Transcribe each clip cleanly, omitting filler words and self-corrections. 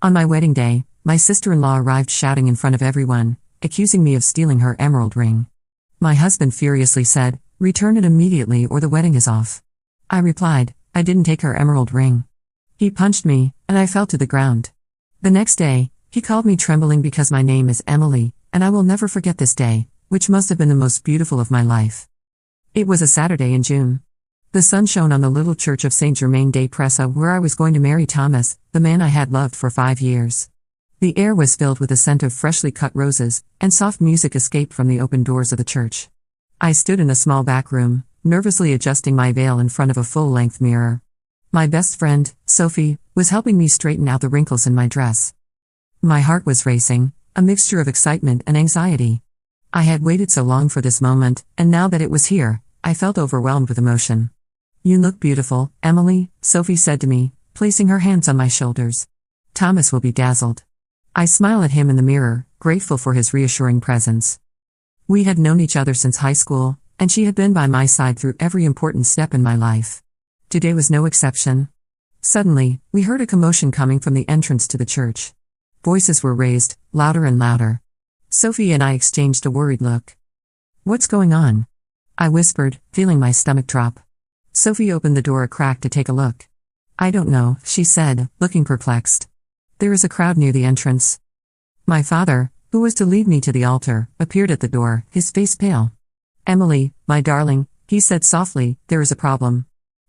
On my wedding day, my sister-in-law arrived shouting in front of everyone, accusing me of stealing her emerald ring. My husband furiously said, "Return it immediately or the wedding is off." I replied, "I didn't take her emerald ring." He punched me, and I fell to the ground. The next day, he called me trembling because my name is Emily, and I will never forget this day, which must have been the most beautiful of my life. It was a Saturday in June. The sun shone on the little church of Saint Germain des Prés where I was going to marry Thomas, the man I had loved for 5 years. The air was filled with the scent of freshly cut roses, and soft music escaped from the open doors of the church. I stood in a small back room, nervously adjusting my veil in front of a full-length mirror. My best friend, Sophie, was helping me straighten out the wrinkles in my dress. My heart was racing, a mixture of excitement and anxiety. I had waited so long for this moment, and now that it was here, I felt overwhelmed with emotion. "You look beautiful, Emily," Sophie said to me, placing her hands on my shoulders. "Thomas will be dazzled." I smiled at him in the mirror, grateful for his reassuring presence. We had known each other since high school, and she had been by my side through every important step in my life. Today was no exception. Suddenly, we heard a commotion coming from the entrance to the church. Voices were raised, louder and louder. Sophie and I exchanged a worried look. "What's going on?" I whispered, feeling my stomach drop. Sophie opened the door a crack to take a look. "I don't know," she said, looking perplexed. "There is a crowd near the entrance." My father, who was to lead me to the altar, appeared at the door, his face pale. "Emily, my darling," he said softly, "there is a problem."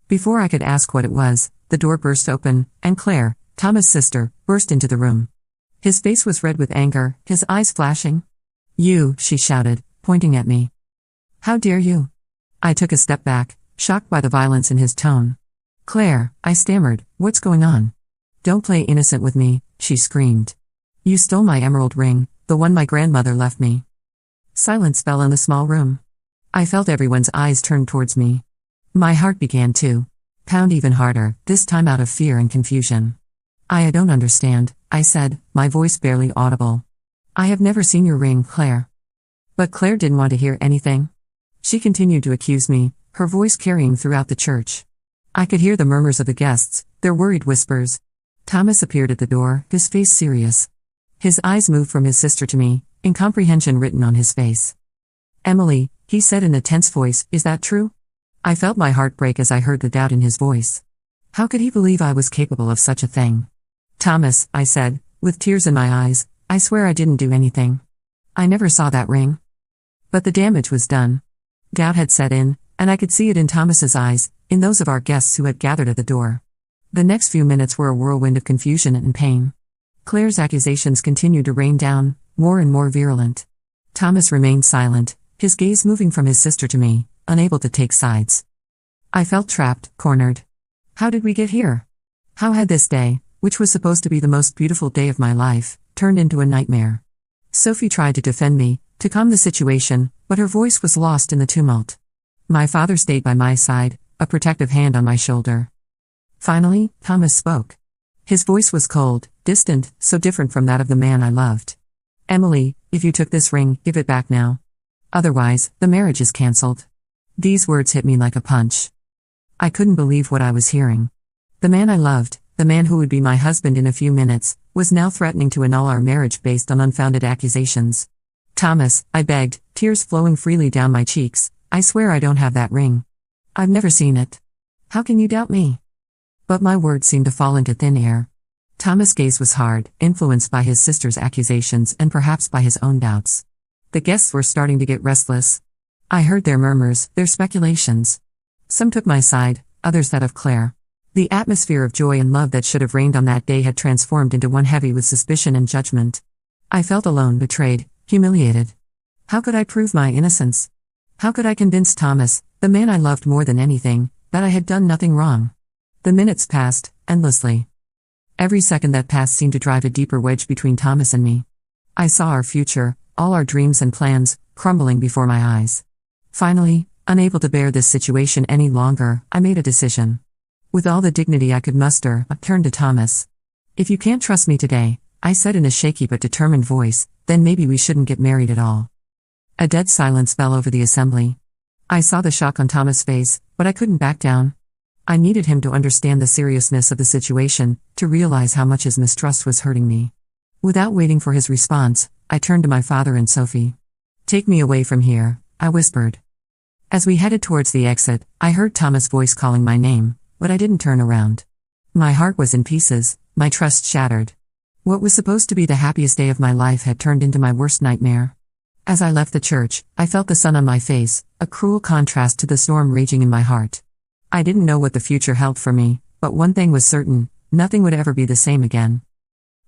Before I could ask what it was, the door burst open, and Claire, Thomas' sister, burst into the room. His face was red with anger, his eyes flashing. "You," she shouted, pointing at me. "How dare you?" I took a step back, shocked by the violence in his tone. "Claire," I stammered, "what's going on?" "Don't play innocent with me," she screamed. "You stole my emerald ring, the one my grandmother left me." Silence fell in the small room. I felt everyone's eyes turned towards me. My heart began to pound even harder, this time out of fear and confusion. I don't understand," I said, my voice barely audible. "I have never seen your ring, Claire." But Claire didn't want to hear anything. She continued to accuse me, her voice carrying throughout the church. I could hear the murmurs of the guests, their worried whispers. Thomas appeared at the door, his face serious. His eyes moved from his sister to me, incomprehension written on his face. "Emily," he said in a tense voice, "is that true?" I felt my heart break as I heard the doubt in his voice. How could he believe I was capable of such a thing? "Thomas," I said, with tears in my eyes, "I swear I didn't do anything. I never saw that ring." But the damage was done. Doubt had set in, and I could see it in Thomas's eyes, in those of our guests who had gathered at the door. The next few minutes were a whirlwind of confusion and pain. Claire's accusations continued to rain down, more and more virulent. Thomas remained silent, his gaze moving from his sister to me, unable to take sides. I felt trapped, cornered. How did we get here? How had this day, which was supposed to be the most beautiful day of my life, turned into a nightmare? Sophie tried to defend me, to calm the situation, but her voice was lost in the tumult. My father stayed by my side, a protective hand on my shoulder. Finally, Thomas spoke. His voice was cold, distant, so different from that of the man I loved. "Emily, if you took this ring, give it back now. Otherwise, the marriage is cancelled." These words hit me like a punch. I couldn't believe what I was hearing. The man I loved, the man who would be my husband in a few minutes, was now threatening to annul our marriage based on unfounded accusations. "Thomas," I begged, tears flowing freely down my cheeks, "I swear I don't have that ring. I've never seen it. How can you doubt me?" But my words seemed to fall into thin air. Thomas' gaze was hard, influenced by his sister's accusations and perhaps by his own doubts. The guests were starting to get restless. I heard their murmurs, their speculations. Some took my side, others that of Claire. The atmosphere of joy and love that should have reigned on that day had transformed into one heavy with suspicion and judgment. I felt alone, betrayed, humiliated. How could I prove my innocence? How could I convince Thomas, the man I loved more than anything, that I had done nothing wrong? The minutes passed, endlessly. Every second that passed seemed to drive a deeper wedge between Thomas and me. I saw our future, all our dreams and plans, crumbling before my eyes. Finally, unable to bear this situation any longer, I made a decision. With all the dignity I could muster, I turned to Thomas. "If you can't trust me today," I said in a shaky but determined voice, "then maybe we shouldn't get married at all." A dead silence fell over the assembly. I saw the shock on Thomas' face, but I couldn't back down. I needed him to understand the seriousness of the situation, to realize how much his mistrust was hurting me. Without waiting for his response, I turned to my father and Sophie. "Take me away from here," I whispered. As we headed towards the exit, I heard Thomas' voice calling my name, but I didn't turn around. My heart was in pieces, my trust shattered. What was supposed to be the happiest day of my life had turned into my worst nightmare. As I left the church, I felt the sun on my face, a cruel contrast to the storm raging in my heart. I didn't know what the future held for me, but one thing was certain: nothing would ever be the same again.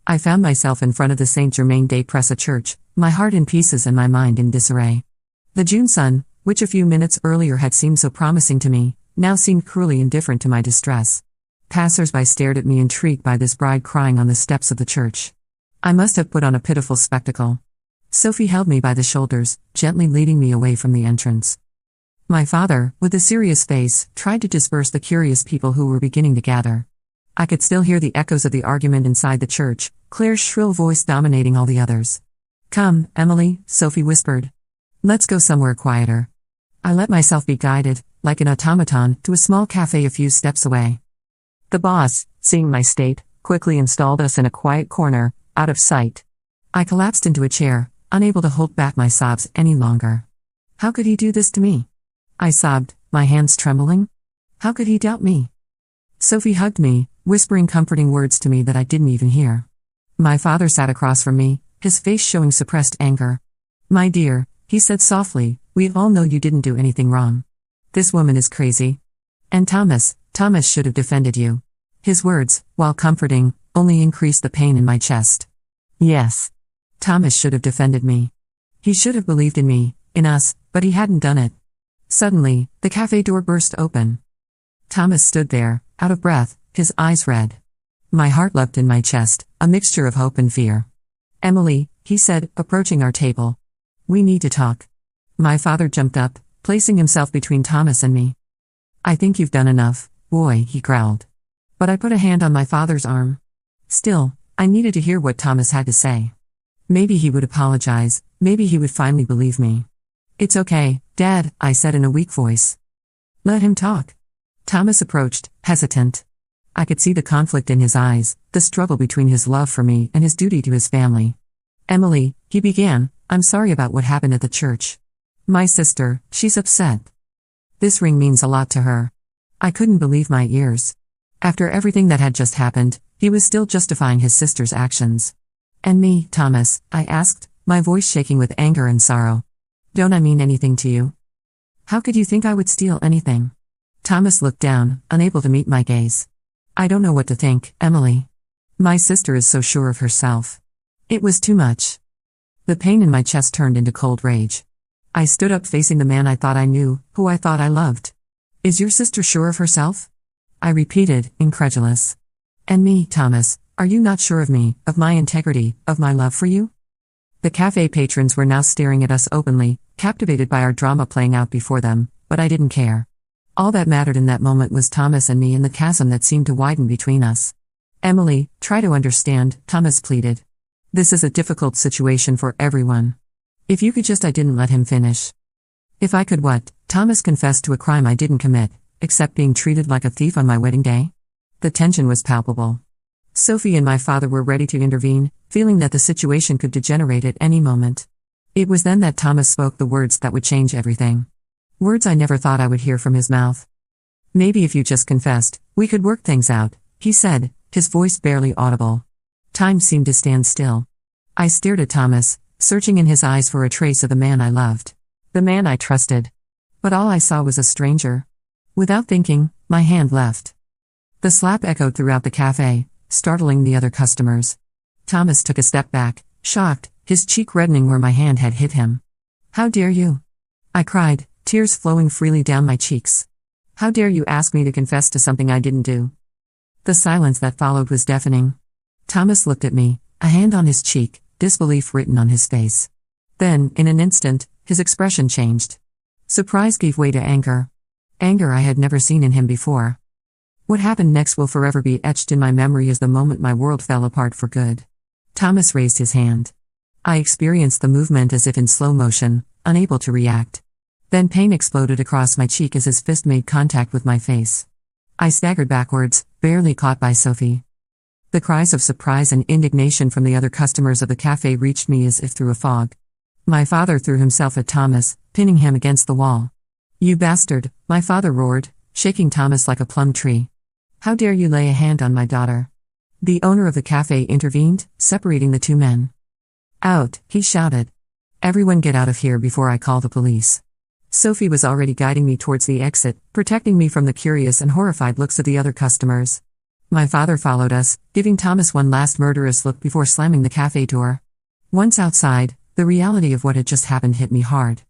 I found myself in front of the Saint Germain des Prés church, my heart in pieces and my mind in disarray. The June sun, which a few minutes earlier had seemed so promising to me, now seemed cruelly indifferent to my distress. Passers-by stared at me, intrigued by this bride crying on the steps of the church. I must have put on a pitiful spectacle. Sophie held me by the shoulders, gently leading me away from the entrance. My father, with a serious face, tried to disperse the curious people who were beginning to gather. I could still hear the echoes of the argument inside the church, Claire's shrill voice dominating all the others. "Come, Emily," Sophie whispered. "Let's go somewhere quieter." I let myself be guided, like an automaton, to a small cafe a few steps away. The boss, seeing my state, quickly installed us in a quiet corner, out of sight. I collapsed into a chair, unable to hold back my sobs any longer. How could he do this to me? I sobbed, my hands trembling. How could he doubt me? Sophie hugged me, whispering comforting words to me that I didn't even hear. My father sat across from me, his face showing suppressed anger. "My dear," he said softly, "we all know you didn't do anything wrong. This woman is crazy. And Thomas should have defended you." His words, while comforting, only increased the pain in my chest. Yes. Thomas should have defended me. He should have believed in me, in us, but he hadn't done it. Suddenly, the cafe door burst open. Thomas stood there, out of breath, his eyes red. My heart leapt in my chest, a mixture of hope and fear. "Emily," he said, approaching our table. "We need to talk." My father jumped up, placing himself between Thomas and me. "I think you've done enough, boy," he growled. But I put a hand on my father's arm. Still, I needed to hear what Thomas had to say. Maybe he would apologize, maybe he would finally believe me. "It's okay, Dad," I said in a weak voice. "Let him talk." Thomas approached, hesitant. I could see the conflict in his eyes, the struggle between his love for me and his duty to his family. "Emily," he began, "I'm sorry about what happened at the church. My sister, she's upset. This ring means a lot to her." I couldn't believe my ears. After everything that had just happened, he was still justifying his sister's actions. "And me, Thomas?" I asked, my voice shaking with anger and sorrow. "Don't I mean anything to you? How could you think I would steal anything?" Thomas looked down, unable to meet my gaze. "I don't know what to think, Emily. My sister is so sure of herself." It was too much. The pain in my chest turned into cold rage. I stood up, facing the man I thought I knew, who I thought I loved. "Is your sister sure of herself?" I repeated, incredulous. "And me, Thomas, are you not sure of me, of my integrity, of my love for you?" The cafe patrons were now staring at us openly, captivated by our drama playing out before them, but I didn't care. All that mattered in that moment was Thomas and me and the chasm that seemed to widen between us. "Emily, try to understand," Thomas pleaded. "This is a difficult situation for everyone. If you could just..." I didn't let him finish. If I could what? Thomas confessed to a crime I didn't commit, except being treated like a thief on my wedding day? The tension was palpable. Sophie and my father were ready to intervene, feeling that the situation could degenerate at any moment. It was then that Thomas spoke the words that would change everything. Words I never thought I would hear from his mouth. "Maybe if you just confessed, we could work things out," he said, his voice barely audible. Time seemed to stand still. I stared at Thomas, searching in his eyes for a trace of the man I loved. The man I trusted. But all I saw was a stranger. Without thinking, my hand left. The slap echoed throughout the cafe, startling the other customers. Thomas took a step back, shocked, his cheek reddening where my hand had hit him. "How dare you?" I cried, tears flowing freely down my cheeks. "How dare you ask me to confess to something I didn't do?" The silence that followed was deafening. Thomas looked at me, a hand on his cheek, disbelief written on his face. Then, in an instant, his expression changed. Surprise gave way to anger. Anger I had never seen in him before. What happened next will forever be etched in my memory as the moment my world fell apart for good. Thomas raised his hand. I experienced the movement as if in slow motion, unable to react. Then pain exploded across my cheek as his fist made contact with my face. I staggered backwards, barely caught by Sophie. The cries of surprise and indignation from the other customers of the cafe reached me as if through a fog. My father threw himself at Thomas, pinning him against the wall. "You bastard," my father roared, shaking Thomas like a plum tree. "How dare you lay a hand on my daughter?" The owner of the cafe intervened, separating the two men. "Out," he shouted. "Everyone get out of here before I call the police." Sophie was already guiding me towards the exit, protecting me from the curious and horrified looks of the other customers. My father followed us, giving Thomas one last murderous look before slamming the cafe door. Once outside, the reality of what had just happened hit me hard.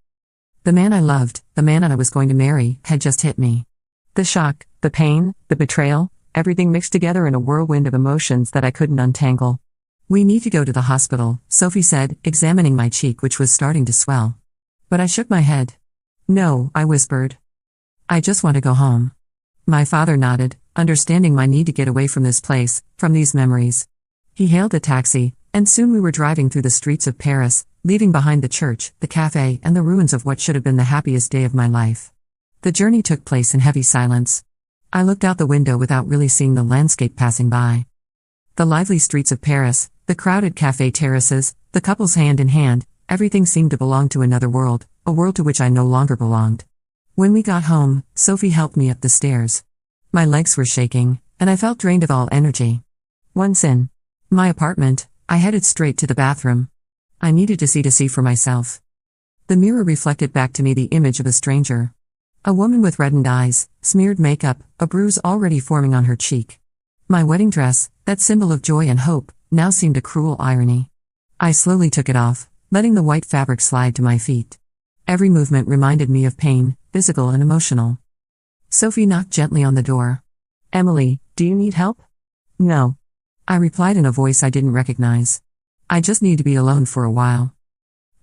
The man I loved, the man I was going to marry, had just hit me. The shock, the pain, the betrayal, everything mixed together in a whirlwind of emotions that I couldn't untangle. "We need to go to the hospital," Sophie said, examining my cheek which was starting to swell. But I shook my head. "No," I whispered. "I just want to go home." My father nodded, understanding my need to get away from this place, from these memories. He hailed a taxi, and soon we were driving through the streets of Paris, leaving behind the church, the cafe, and the ruins of what should have been the happiest day of my life. The journey took place in heavy silence. I looked out the window without really seeing the landscape passing by. The lively streets of Paris, the crowded cafe terraces, the couples hand in hand, everything seemed to belong to another world, a world to which I no longer belonged. When we got home, Sophie helped me up the stairs. My legs were shaking, and I felt drained of all energy. Once in my apartment, I headed straight to the bathroom. I needed to see for myself. The mirror reflected back to me the image of a stranger. A woman with reddened eyes, smeared makeup, a bruise already forming on her cheek. My wedding dress, that symbol of joy and hope, now seemed a cruel irony. I slowly took it off, letting the white fabric slide to my feet. Every movement reminded me of pain, physical and emotional. Sophie knocked gently on the door. "Emily, do you need help?" "No," I replied in a voice I didn't recognize. "I just need to be alone for a while."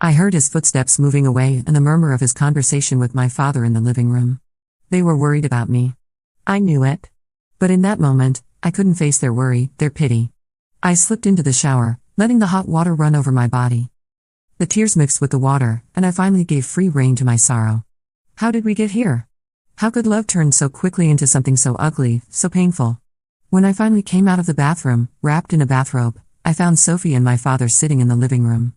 I heard his footsteps moving away and the murmur of his conversation with my father in the living room. They were worried about me. I knew it. But in that moment, I couldn't face their worry, their pity. I slipped into the shower, letting the hot water run over my body. The tears mixed with the water, and I finally gave free rein to my sorrow. How did we get here? How could love turn so quickly into something so ugly, so painful? When I finally came out of the bathroom, wrapped in a bathrobe, I found Sophie and my father sitting in the living room.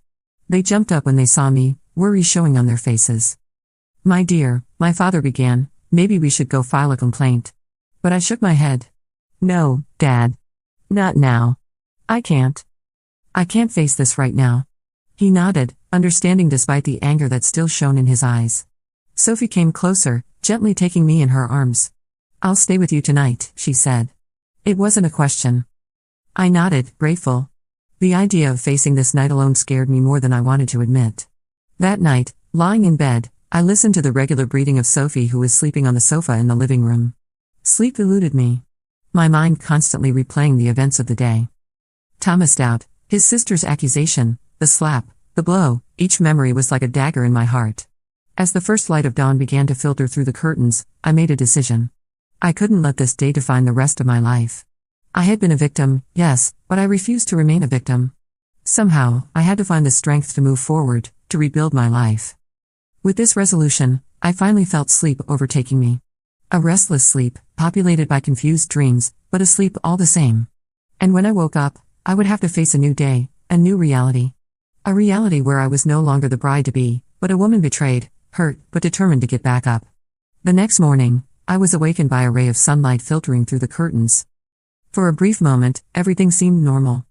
They jumped up when they saw me, worry showing on their faces. "My dear," my father began, "maybe we should go file a complaint." But I shook my head. "No, Dad. Not now. I can't. I can't face this right now." He nodded, understanding despite the anger that still shone in his eyes. Sophie came closer, gently taking me in her arms. "I'll stay with you tonight," she said. It wasn't a question. I nodded, grateful. The idea of facing this night alone scared me more than I wanted to admit. That night, lying in bed, I listened to the regular breathing of Sophie who was sleeping on the sofa in the living room. Sleep eluded me. My mind constantly replaying the events of the day. Thomas Stout, his sister's accusation, the slap, the blow, each memory was like a dagger in my heart. As the first light of dawn began to filter through the curtains, I made a decision. I couldn't let this day define the rest of my life. I had been a victim, yes, but I refused to remain a victim. Somehow, I had to find the strength to move forward, to rebuild my life. With this resolution, I finally felt sleep overtaking me. A restless sleep, populated by confused dreams, but a sleep all the same. And when I woke up, I would have to face a new day, a new reality. A reality where I was no longer the bride-to-be, but a woman betrayed, hurt, but determined to get back up. The next morning, I was awakened by a ray of sunlight filtering through the curtains. For a brief moment, everything seemed normal.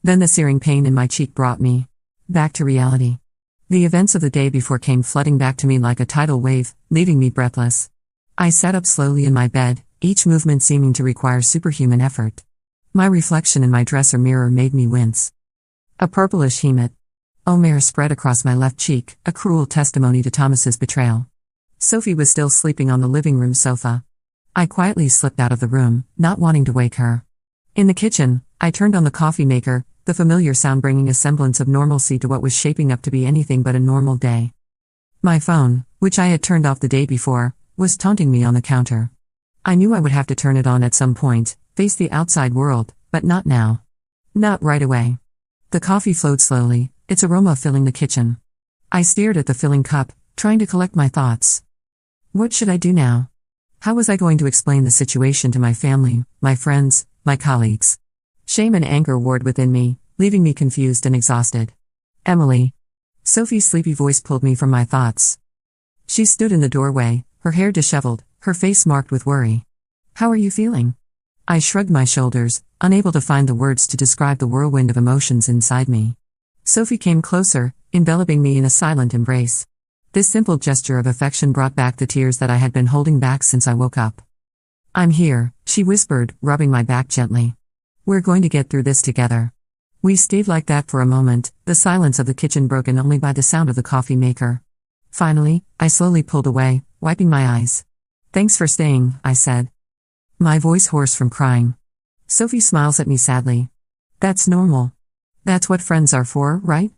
Then the searing pain in my cheek brought me back to reality. The events of the day before came flooding back to me like a tidal wave, leaving me breathless. I sat up slowly in my bed, each movement seeming to require superhuman effort. My reflection in my dresser mirror made me wince. A purplish hematoma spread across my left cheek, a cruel testimony to Thomas's betrayal. Sophie was still sleeping on the living room sofa. I quietly slipped out of the room, not wanting to wake her. In the kitchen, I turned on the coffee maker, the familiar sound bringing a semblance of normalcy to what was shaping up to be anything but a normal day. My phone, which I had turned off the day before, was taunting me on the counter. I knew I would have to turn it on at some point, face the outside world, but not now. Not right away. The coffee flowed slowly, its aroma filling the kitchen. I stared at the filling cup, trying to collect my thoughts. What should I do now? How was I going to explain the situation to my family, my friends, my colleagues? Shame and anger warred within me, leaving me confused and exhausted. Emily. Sophie's sleepy voice pulled me from my thoughts. She stood in the doorway, her hair disheveled, her face marked with worry. How are you feeling? I shrugged my shoulders, unable to find the words to describe the whirlwind of emotions inside me. Sophie came closer, enveloping me in a silent embrace. This simple gesture of affection brought back the tears that I had been holding back since I woke up. I'm here, she whispered, rubbing my back gently. We're going to get through this together. We stayed like that for a moment, the silence of the kitchen broken only by the sound of the coffee maker. Finally, I slowly pulled away, wiping my eyes. Thanks for staying, I said. My voice hoarse from crying. Sophie smiles at me sadly. That's normal. That's what friends are for, right?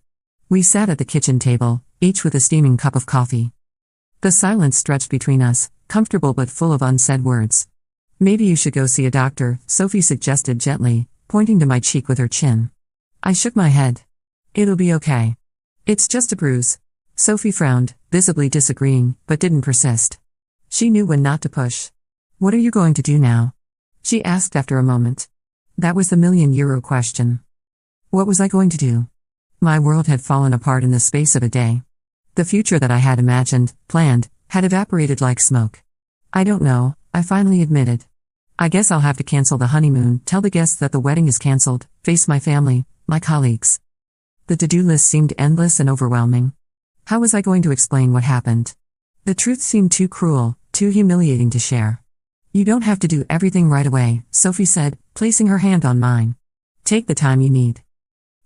We sat at the kitchen table, each with a steaming cup of coffee. The silence stretched between us, comfortable but full of unsaid words. Maybe you should go see a doctor, Sophie suggested gently, pointing to my cheek with her chin. I shook my head. It'll be okay. It's just a bruise. Sophie frowned, visibly disagreeing, but didn't persist. She knew when not to push. What are you going to do now? She asked after a moment. That was the €1,000,000 question. What was I going to do? My world had fallen apart in the space of a day. The future that I had imagined, planned, had evaporated like smoke. I don't know, I finally admitted. I guess I'll have to cancel the honeymoon, tell the guests that the wedding is cancelled, face my family, my colleagues. The to-do list seemed endless and overwhelming. How was I going to explain what happened? The truth seemed too cruel, too humiliating to share. You don't have to do everything right away, Sophie said, placing her hand on mine. Take the time you need.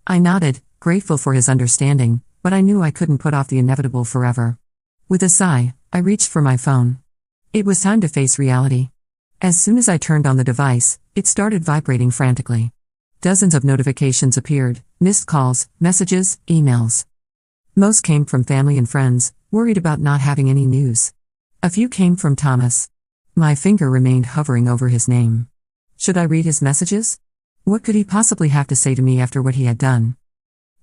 I nodded, grateful for his understanding, but I knew I couldn't put off the inevitable forever. With a sigh, I reached for my phone. It was time to face reality. As soon as I turned on the device, it started vibrating frantically. Dozens of notifications appeared, missed calls, messages, emails. Most came from family and friends, worried about not having any news. A few came from Thomas. My finger remained hovering over his name. Should I read his messages? What could he possibly have to say to me after what he had done?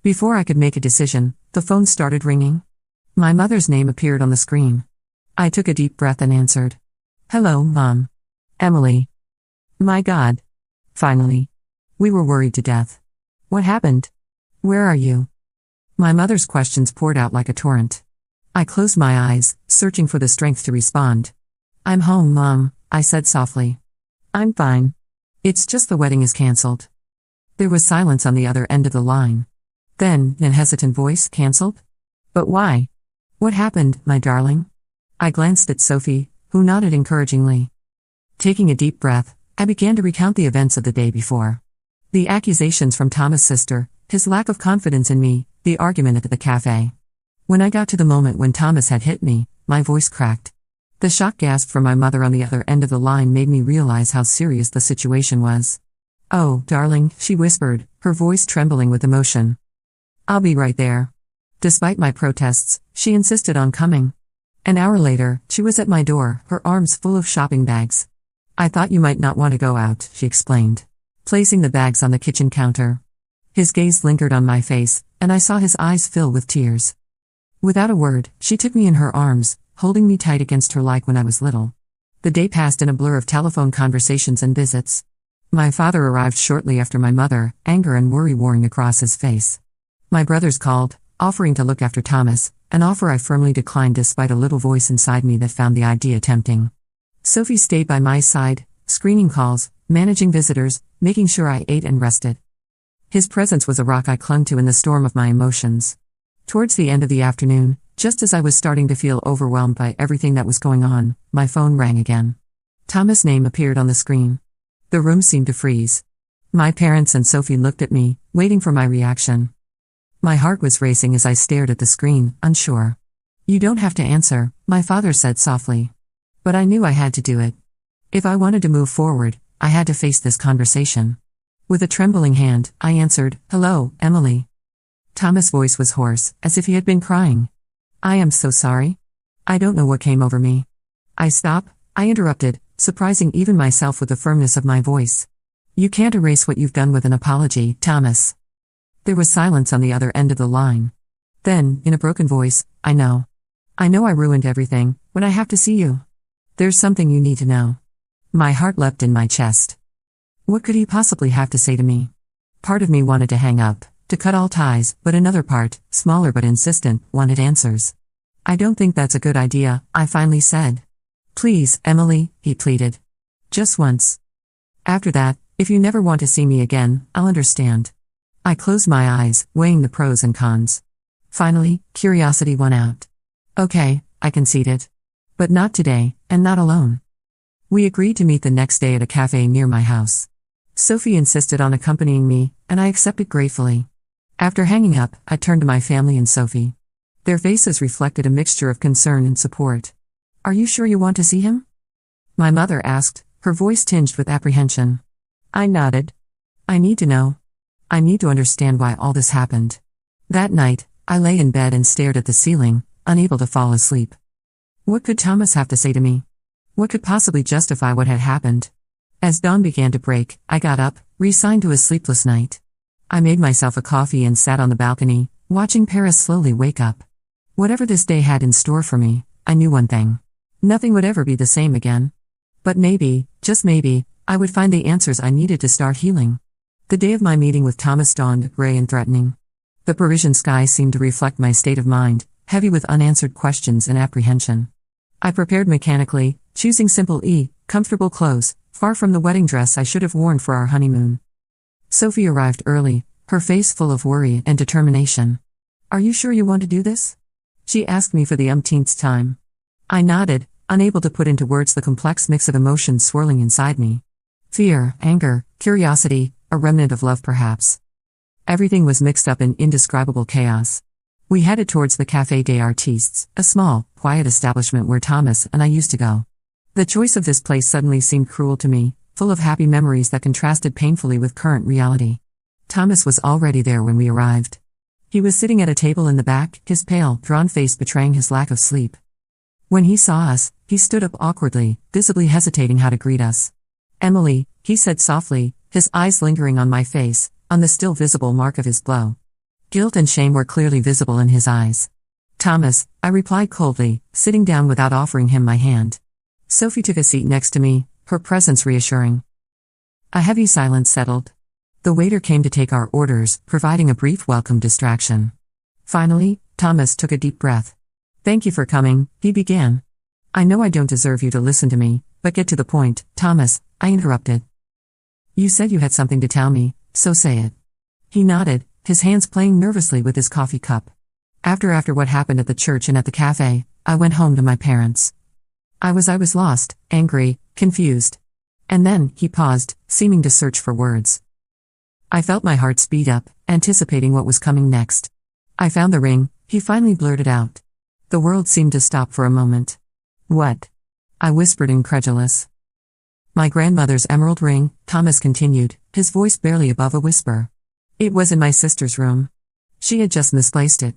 Before I could make a decision, the phone started ringing. My mother's name appeared on the screen. I took a deep breath and answered. Hello, Mom. Emily. My God. Finally. We were worried to death. What happened? Where are you? My mother's questions poured out like a torrent. I closed my eyes, searching for the strength to respond. I'm home, Mom, I said softly. I'm fine. It's just the wedding is cancelled. There was silence on the other end of the line. Then, in a hesitant voice, cancelled? But why? What happened, my darling? I glanced at Sophie, who nodded encouragingly. Taking a deep breath, I began to recount the events of the day before. The accusations from Thomas' sister, his lack of confidence in me, the argument at the cafe. When I got to the moment when Thomas had hit me, my voice cracked. The shock gasp from my mother on the other end of the line made me realize how serious the situation was. Oh, darling, she whispered, her voice trembling with emotion. I'll be right there. Despite my protests, she insisted on coming. An hour later, she was at my door, her arms full of shopping bags. I thought you might not want to go out, she explained, placing the bags on the kitchen counter. His gaze lingered on my face, and I saw his eyes fill with tears. Without a word, she took me in her arms, holding me tight against her like when I was little. The day passed in a blur of telephone conversations and visits. My father arrived shortly after my mother, anger and worry warring across his face. My brothers called, offering to look after Thomas, an offer I firmly declined despite a little voice inside me that found the idea tempting. Sophie stayed by my side, screening calls, managing visitors, making sure I ate and rested. His presence was a rock I clung to in the storm of my emotions. Towards the end of the afternoon, just as I was starting to feel overwhelmed by everything that was going on, my phone rang again. Thomas' name appeared on the screen. The room seemed to freeze. My parents and Sophie looked at me, waiting for my reaction. My heart was racing as I stared at the screen, unsure. You don't have to answer, my father said softly. But I knew I had to do it. If I wanted to move forward, I had to face this conversation. With a trembling hand, I answered, Hello, Emily. Thomas' voice was hoarse, as if he had been crying. I am so sorry. I don't know what came over me. I interrupted, surprising even myself with the firmness of my voice. You can't erase what you've done with an apology, Thomas. There was silence on the other end of the line. Then, in a broken voice, I know I ruined everything, but I have to see you. There's something you need to know. My heart leapt in my chest. What could he possibly have to say to me? Part of me wanted to hang up, to cut all ties, but another part, smaller but insistent, wanted answers. I don't think that's a good idea, I finally said. Please, Emily, he pleaded. Just once. After that, if you never want to see me again, I'll understand. I closed my eyes, weighing the pros and cons. Finally, curiosity won out. Okay, I conceded. But not today, and not alone. We agreed to meet the next day at a cafe near my house. Sophie insisted on accompanying me, and I accepted gratefully. After hanging up, I turned to my family and Sophie. Their faces reflected a mixture of concern and support. Are you sure you want to see him? My mother asked, her voice tinged with apprehension. I nodded. I need to know. I need to understand why all this happened. That night, I lay in bed and stared at the ceiling, unable to fall asleep. What could Thomas have to say to me? What could possibly justify what had happened? As dawn began to break, I got up, resigned to a sleepless night. I made myself a coffee and sat on the balcony, watching Paris slowly wake up. Whatever this day had in store for me, I knew one thing. Nothing would ever be the same again. But maybe, just maybe, I would find the answers I needed to start healing. The day of my meeting with Thomas dawned, gray and threatening. The Parisian sky seemed to reflect my state of mind, heavy with unanswered questions and apprehension. I prepared mechanically, choosing simple comfortable clothes, far from the wedding dress I should have worn for our honeymoon. Sophie arrived early, her face full of worry and determination. Are you sure you want to do this? She asked me for the umpteenth time. I nodded, unable to put into words the complex mix of emotions swirling inside me. Fear, anger, curiosity, a remnant of love perhaps. Everything was mixed up in indescribable chaos. We headed towards the Café des Artistes, a small, quiet establishment where Thomas and I used to go. The choice of this place suddenly seemed cruel to me, full of happy memories that contrasted painfully with current reality. Thomas was already there when we arrived. He was sitting at a table in the back, his pale, drawn face betraying his lack of sleep. When he saw us, he stood up awkwardly, visibly hesitating how to greet us. Emily, he said softly, his eyes lingering on my face, on the still visible mark of his blow. Guilt and shame were clearly visible in his eyes. Thomas, I replied coldly, sitting down without offering him my hand. Sophie took a seat next to me, her presence reassuring. A heavy silence settled. The waiter came to take our orders, providing a brief welcome distraction. Finally, Thomas took a deep breath. Thank you for coming, he began. I know I don't deserve you to listen to me, but get to the point, Thomas, I interrupted. You said you had something to tell me, so say it. He nodded, his hands playing nervously with his coffee cup. After what happened at the church and at the cafe, I went home to my parents. I was lost, angry, confused. And then, he paused, seeming to search for words. I felt my heart speed up, anticipating what was coming next. I found the ring, he finally blurted out. The world seemed to stop for a moment. What? I whispered incredulous. My grandmother's emerald ring, Thomas continued, his voice barely above a whisper. It was in my sister's room. She had just misplaced it.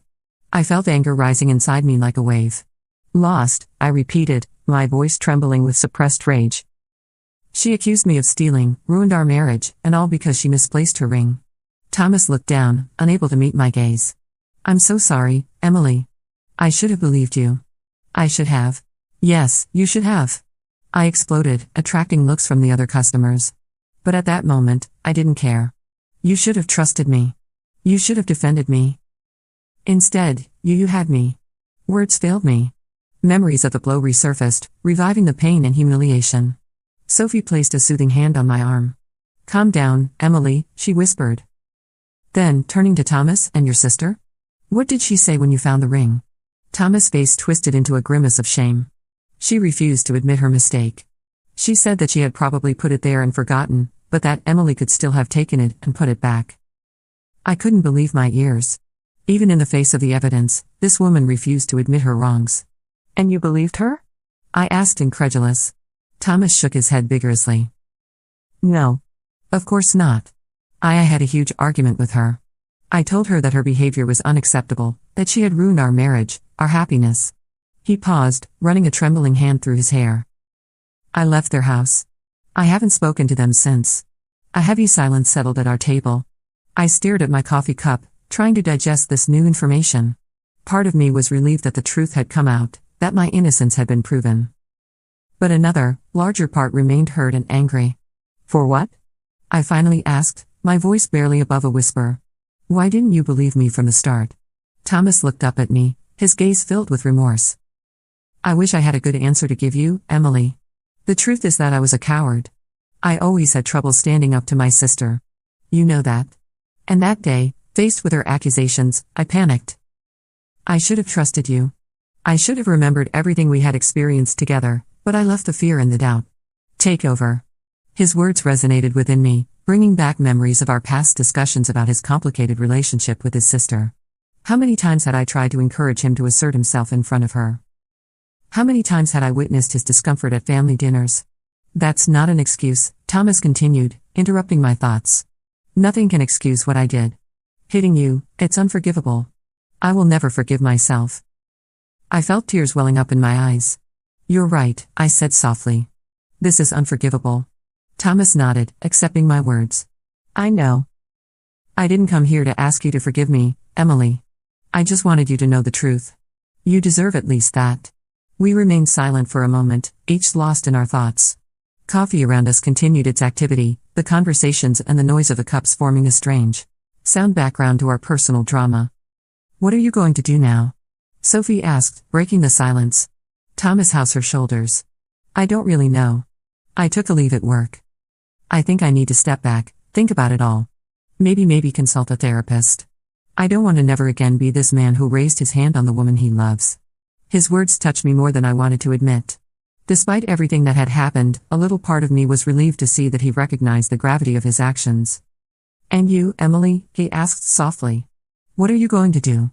I felt anger rising inside me like a wave. Lost, I repeated, my voice trembling with suppressed rage. She accused me of stealing, ruined our marriage, and all because she misplaced her ring. Thomas looked down, unable to meet my gaze. I'm so sorry, Emily. I should have believed you. I should have. Yes, you should have. I exploded, attracting looks from the other customers. But at that moment, I didn't care. You should have trusted me. You should have defended me. Instead, you had me. Words failed me. Memories of the blow resurfaced, reviving the pain and humiliation. Sophie placed a soothing hand on my arm. Calm down, Emily, she whispered. Then, turning to Thomas, and your sister? What did she say when you found the ring? Thomas' face twisted into a grimace of shame. She refused to admit her mistake. She said that she had probably put it there and forgotten, but that Emily could still have taken it and put it back. I couldn't believe my ears. Even in the face of the evidence, this woman refused to admit her wrongs. And you believed her? I asked incredulous. Thomas shook his head vigorously. No. Of course not. I had a huge argument with her. I told her that her behavior was unacceptable, that she had ruined our marriage, our happiness. He paused, running a trembling hand through his hair. I left their house. I haven't spoken to them since. A heavy silence settled at our table. I stared at my coffee cup, trying to digest this new information. Part of me was relieved that the truth had come out, that my innocence had been proven. But another, larger part remained hurt and angry. For what? I finally asked, my voice barely above a whisper. Why didn't you believe me from the start? Thomas looked up at me, his gaze filled with remorse. I wish I had a good answer to give you, Emily. The truth is that I was a coward. I always had trouble standing up to my sister. You know that. And that day, faced with her accusations, I panicked. I should have trusted you. I should have remembered everything we had experienced together, but I left the fear and the doubt take over. His words resonated within me, bringing back memories of our past discussions about his complicated relationship with his sister. How many times had I tried to encourage him to assert himself in front of her? How many times had I witnessed his discomfort at family dinners? That's not an excuse, Thomas continued, interrupting my thoughts. Nothing can excuse what I did. Hitting you, it's unforgivable. I will never forgive myself. I felt tears welling up in my eyes. You're right, I said softly. This is unforgivable. Thomas nodded, accepting my words. I know. I didn't come here to ask you to forgive me, Emily. I just wanted you to know the truth. You deserve at least that. We remained silent for a moment, each lost in our thoughts. Coffee around us continued its activity, the conversations and the noise of the cups forming a strange sound background to our personal drama. What are you going to do now? Sophie asked, breaking the silence. Thomas housed her shoulders. I don't really know. I took a leave at work. I think I need to step back, think about it all. Maybe consult a therapist. I don't want to never again be this man who raised his hand on the woman he loves. His words touched me more than I wanted to admit. Despite everything that had happened, a little part of me was relieved to see that he recognized the gravity of his actions. And you, Emily? He asked softly. What are you going to do?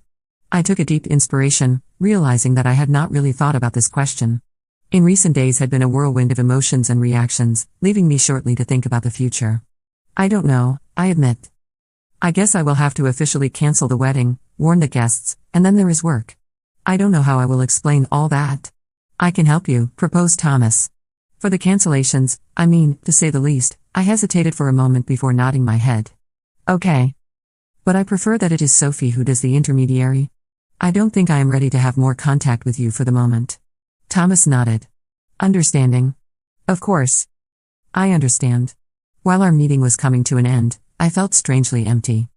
I took a deep inspiration, realizing that I had not really thought about this question. In recent days had been a whirlwind of emotions and reactions, leaving me shortly to think about the future. I don't know, I admit. I guess I will have to officially cancel the wedding, warn the guests, and then there is work. I don't know how I will explain all that. I can help you, proposed Thomas. For the cancellations, to say the least, I hesitated for a moment before nodding my head. Okay. But I prefer that it is Sophie who does the intermediary. I don't think I am ready to have more contact with you for the moment. Thomas nodded. Understanding. Of course. I understand. While our meeting was coming to an end, I felt strangely empty.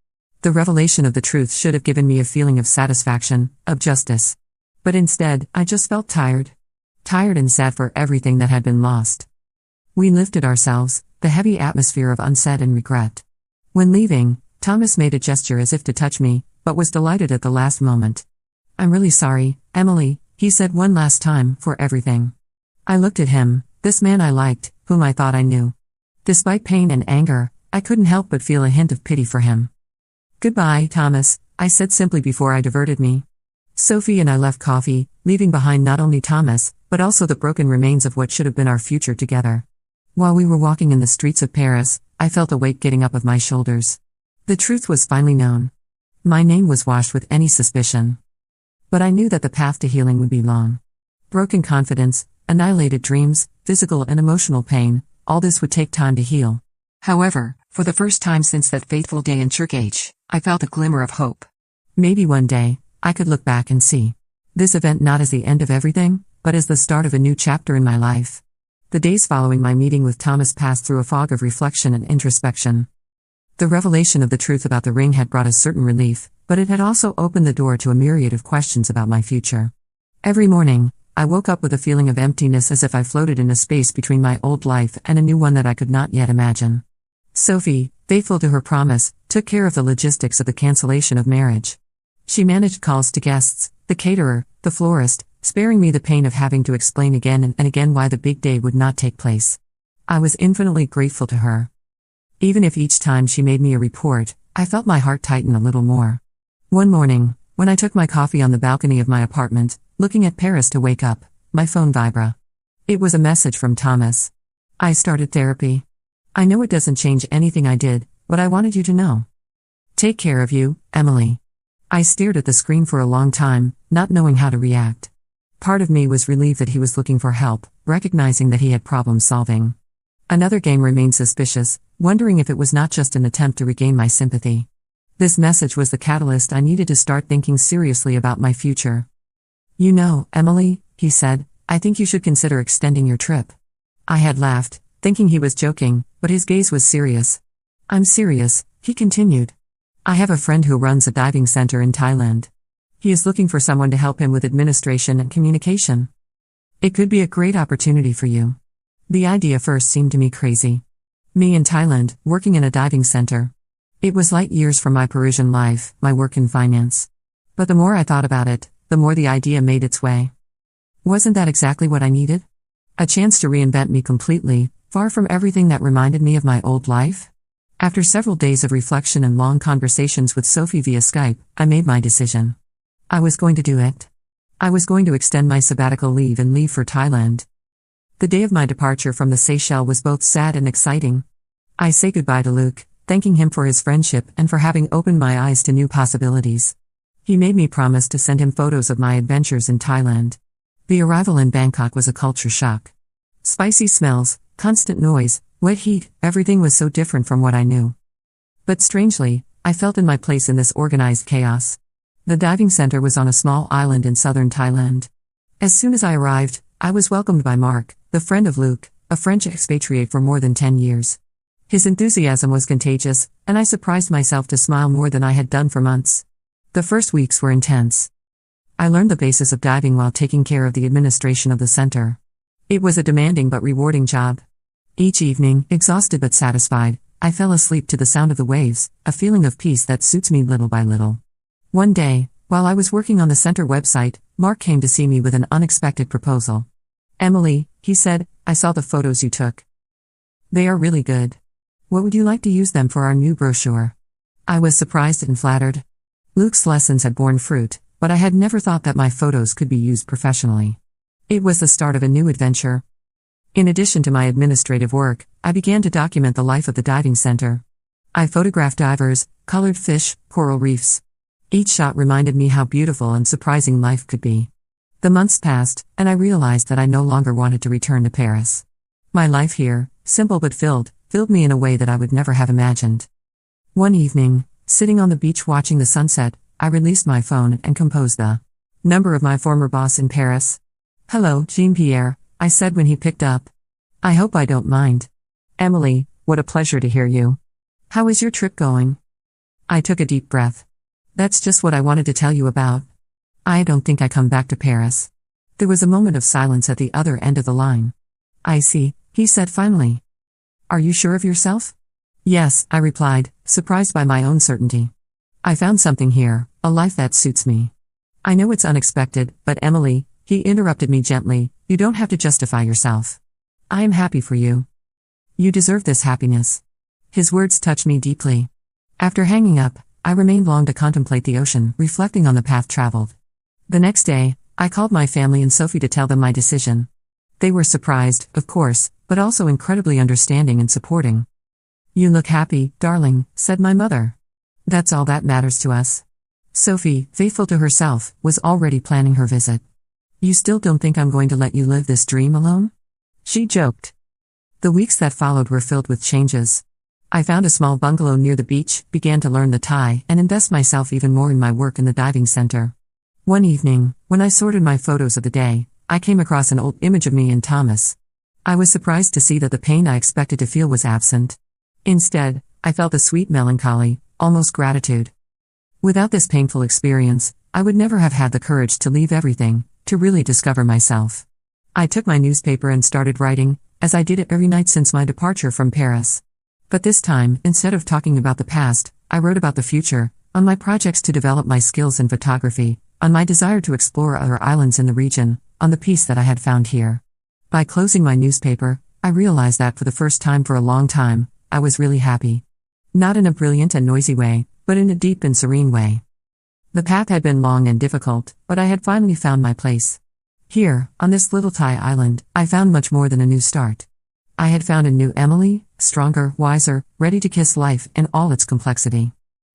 The revelation of the truth should have given me a feeling of satisfaction, of justice. But instead, I just felt tired. Tired and sad for everything that had been lost. We lifted ourselves, the heavy atmosphere of unsaid and regret. When leaving, Thomas made a gesture as if to touch me, but was delighted at the last moment. I'm really sorry, Emily, he said one last time, for everything. I looked at him, this man I liked, whom I thought I knew. Despite pain and anger, I couldn't help but feel a hint of pity for him. Goodbye, Thomas, I said simply before I diverted me. Sophie and I left coffee, leaving behind not only Thomas, but also the broken remains of what should have been our future together. While we were walking in the streets of Paris, I felt a weight getting up of my shoulders. The truth was finally known. My name was washed with any suspicion. But I knew that the path to healing would be long. Broken confidence, annihilated dreams, physical and emotional pain, all this would take time to heal. However, for the first time since that fateful day in church, I felt a glimmer of hope. Maybe one day, I could look back and see this event not as the end of everything, but as the start of a new chapter in my life. The days following my meeting with Thomas passed through a fog of reflection and introspection. The revelation of the truth about the ring had brought a certain relief, but it had also opened the door to a myriad of questions about my future. Every morning, I woke up with a feeling of emptiness as if I floated in a space between my old life and a new one that I could not yet imagine. Sophie, faithful to her promise, took care of the logistics of the cancellation of marriage. She managed calls to guests, the caterer, the florist, sparing me the pain of having to explain again and again why the big day would not take place. I was infinitely grateful to her. Even if each time she made me a report, I felt my heart tighten a little more. One morning, when I took my coffee on the balcony of my apartment, looking at Paris to wake up, my phone vibrated. It was a message from Thomas. I started therapy. I know it doesn't change anything I did, but I wanted you to know. Take care of you, Emily. I stared at the screen for a long time, not knowing how to react. Part of me was relieved that he was looking for help, recognizing that he had problem solving. Another game remained suspicious, wondering if it was not just an attempt to regain my sympathy. This message was the catalyst I needed to start thinking seriously about my future. You know, Emily, he said, I think you should consider extending your trip. I had laughed, thinking he was joking, but his gaze was serious. I'm serious, he continued. I have a friend who runs a diving center in Thailand. He is looking for someone to help him with administration and communication. It could be a great opportunity for you. The idea first seemed to me crazy. Me in Thailand, working in a diving center. It was light years from my Parisian life, my work in finance. But the more I thought about it, the more the idea made its way. Wasn't that exactly what I needed? A chance to reinvent me completely, far from everything that reminded me of my old life? After several days of reflection and long conversations with Sophie via Skype, I made my decision. I was going to do it. I was going to extend my sabbatical leave and leave for Thailand. The day of my departure from the Seychelles was both sad and exciting. I say goodbye to Luke, thanking him for his friendship and for having opened my eyes to new possibilities. He made me promise to send him photos of my adventures in Thailand. The arrival in Bangkok was a culture shock. Spicy smells, constant noise, wet heat, everything was so different from what I knew. But strangely, I felt in my place in this organized chaos. The diving center was on a small island in southern Thailand. As soon as I arrived, I was welcomed by Mark, the friend of Luke, a French expatriate for more than 10 years. His enthusiasm was contagious, and I surprised myself to smile more than I had done for months. The first weeks were intense. I learned the basis of diving while taking care of the administration of the center. It was a demanding but rewarding job. Each evening, exhausted but satisfied, I fell asleep to the sound of the waves, a feeling of peace that suits me little by little. One day, while I was working on the center website, Mark came to see me with an unexpected proposal. Emily, he said, I saw the photos you took. They are really good. What would you like to use them for our new brochure? I was surprised and flattered. Luke's lessons had borne fruit, but I had never thought that my photos could be used professionally. It was the start of a new adventure. In addition to my administrative work, I began to document the life of the diving center. I photographed divers, colored fish, coral reefs. Each shot reminded me how beautiful and surprising life could be. The months passed, and I realized that I no longer wanted to return to Paris. My life here, simple but filled me in a way that I would never have imagined. One evening, sitting on the beach watching the sunset, I released my phone and composed the number of my former boss in Paris. Hello, Jean-Pierre, I said when he picked up. I hope I don't mind. Emily, what a pleasure to hear you. How is your trip going? I took a deep breath. That's just what I wanted to tell you about. I don't think I come back to Paris. There was a moment of silence at the other end of the line. I see, he said finally. Are you sure of yourself? Yes, I replied, surprised by my own certainty. I found something here, a life that suits me. I know it's unexpected, but Emily, he interrupted me gently, you don't have to justify yourself. I am happy for you. You deserve this happiness. His words touched me deeply. After hanging up, I remained long to contemplate the ocean, reflecting on the path traveled. The next day, I called my family and Sophie to tell them my decision. They were surprised, of course, but also incredibly understanding and supporting. You look happy, darling, said my mother. That's all that matters to us. Sophie, faithful to herself, was already planning her visit. You still don't think I'm going to let you live this dream alone? She joked. The weeks that followed were filled with changes. I found a small bungalow near the beach, began to learn the Thai, and invest myself even more in my work in the diving center. One evening, when I sorted my photos of the day, I came across an old image of me and Thomas. I was surprised to see that the pain I expected to feel was absent. Instead, I felt a sweet melancholy, almost gratitude. Without this painful experience, I would never have had the courage to leave everything, to really discover myself. I took my newspaper and started writing, as I did it every night since my departure from Paris. But this time, instead of talking about the past, I wrote about the future, on my projects to develop my skills in photography, on my desire to explore other islands in the region, on the peace that I had found here. By closing my newspaper, I realized that for the first time for a long time, I was really happy. Not in a brilliant and noisy way, but in a deep and serene way. The path had been long and difficult, but I had finally found my place. Here, on this little Thai island, I found much more than a new start. I had found a new Emily, stronger, wiser, ready to kiss life in all its complexity.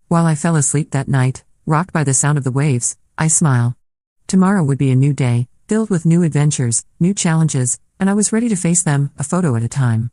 While I fell asleep that night, rocked by the sound of the waves, I smiled. Tomorrow would be a new day, filled with new adventures, new challenges, and I was ready to face them, a photo at a time.